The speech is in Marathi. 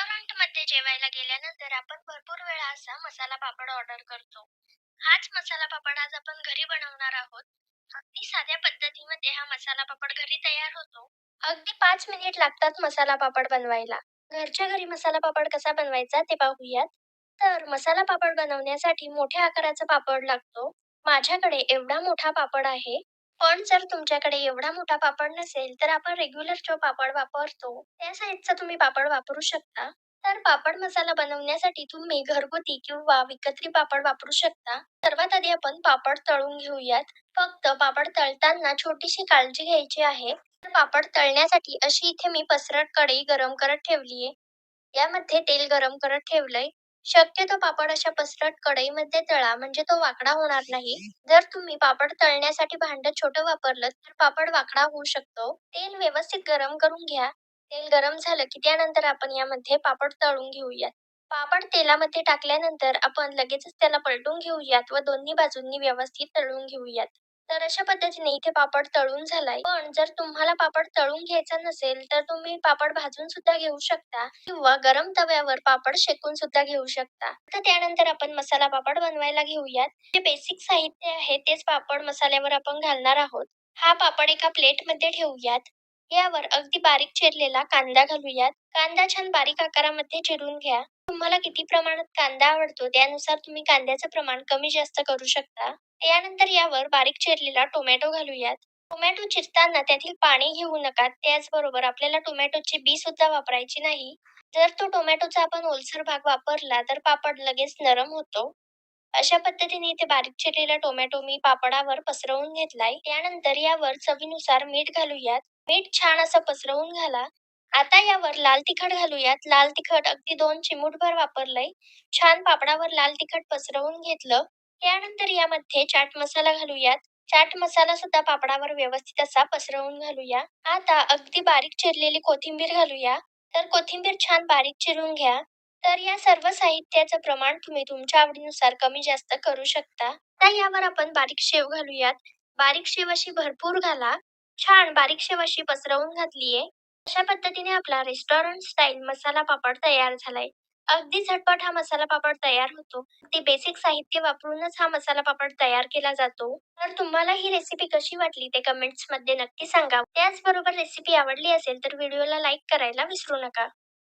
रेस्टॉरंटमध्ये जेवायला गेल्यानंतर आपण भरपूर वेळा असा मसाला पापड ऑर्डर करतो. हाच मसाला पापड आज आपण घरी बनवणार आहोत. अगदी साध्या पद्धतीमध्ये हा मसाला पापड घरी तयार होतो. अगदी 5 मिनिट लागतात मसाला पापड बनवायला. घरच्या घरी मसाला पापड कसा बनवायचा ते पाहूयात. तर मसाला पापड बनवण्यासाठी मोठ्या आकाराचा पापड लागतो. माझ्याकडे एवढा मोठा पापड आहे. पण जर तुमच्याकडे एवढा मोठा पापड नसेल तर आपण रेग्युलर जो पापड वापरतो त्या साइजचा तुम्ही पापड वापरू शकता. तर पापड मसाला बनवण्यासाठी तुम्ही घरगुती किंवा विकत्री पापड वापरू शकता. सर्वात आधी आपण पापड तळून घेऊयात. फक्त पापड तळताना छोटीशी काळजी घ्यायची आहे. तर पापड तळण्यासाठी अशी इथे मी पसरट कढई गरम करत ठेवलीये. यामध्ये तेल गरम करत ठेवलंय. शक्यतो पापड अशा पसरट कढईमध्ये तळा म्हणजे तो वाकडा होणार नाही. जर तुम्ही पापड तळण्यासाठी भांडं छोटं वापरलं तर पापड वाकडा होऊ शकतो. तेल व्यवस्थित गरम करून घ्या. तेल गरम झालं की त्यानंतर आपण यामध्ये पापड तळून घेऊयात. पापड तेलामध्ये टाकल्यानंतर आपण लगेचच त्याला पलटून घेऊयात व दोन्ही बाजूंनी व्यवस्थित तळून घेऊयात. तर अशा पद्धतीने इथे पापड तळून झालाय. पण जर तुम्हाला पापड तळून घ्यायचा नसेल तर तुम्ही पापड भाजून सुद्धा घेऊ शकता किंवा गरम तव्यावर पापड शेकून सुद्धा घेऊ शकता. तर त्यानंतर आपण मसाला पापड बनवायला घेऊयात. जे बेसिक साहित्य आहे तेच पापड मसाल्यावर आपण घालणार आहोत. हा पापड एका प्लेटमध्ये ठेवूयात. यावर अगदी बारीक चिरलेला कांदा घालूयात. कांदा छान बारीक आकारामध्ये चिरून घ्या. तुम्हाला किती प्रमाणात कांदा आवडतो त्यानुसार तुम्ही कांद्याचं प्रमाण कमी जास्त करू शकता. यानंतर यावर बारीक चिरलेला टोमॅटो घालूयात. टोमॅटो चिरताना त्यातील पाणी घेऊ नका. त्याचबरोबर आपल्याला टोमॅटोची बी सुद्धा वापरायची नाही. जर तो टोमॅटोचा आपण ओलसर भाग वापरला तर पापड लगेच नरम होतो. अशा पद्धतीने इथे बारीक चिरलेला टोमॅटो मी पापडावर पसरवून घेतलाय. त्यानंतर यावर चवीनुसार मीठ घालूयात. मीठ छान असं पसरवून घाला. आता यावर लाल तिखट घालूयात. लाल तिखट अगदी 2 चिमूटभर वापरलंय. छान पापडावर लाल तिखट पसरवून घेतलं. त्यानंतर यामध्ये चाट मसाला घालूयात. चाट मसाला सुद्धा पापडावर व्यवस्थित असा पसरवून घालूया. आता अगदी बारीक चिरलेली कोथिंबीर घालूया. तर कोथिंबीर छान बारीक चिरून घ्या. तर या सर्व साहित्याचं प्रमाण तुम्ही तुमच्या आवडीनुसार कमी जास्त करू शकता. आता यावर आपण बारीक शेव घालूयात. बारीक शेव अशी भरपूर घाला. छान बारीक शेव अशी पसरवून घातलीये. अशा पद्धतीने आपला रेस्टॉरंट स्टाईल मसाला पापड तयार झालाय. अगदी झटपट हा मसाला पापड तयार होतो. अगदी बेसिक साहित्य वापरूनच हा मसाला पापड तयार केला जातो. तर तुम्हाला ही रेसिपी कशी वाटली ते कमेंट्स मध्ये नक्की सांगा. त्याचबरोबर रेसिपी आवडली असेल तर व्हिडिओला लाईक करायला विसरू नका.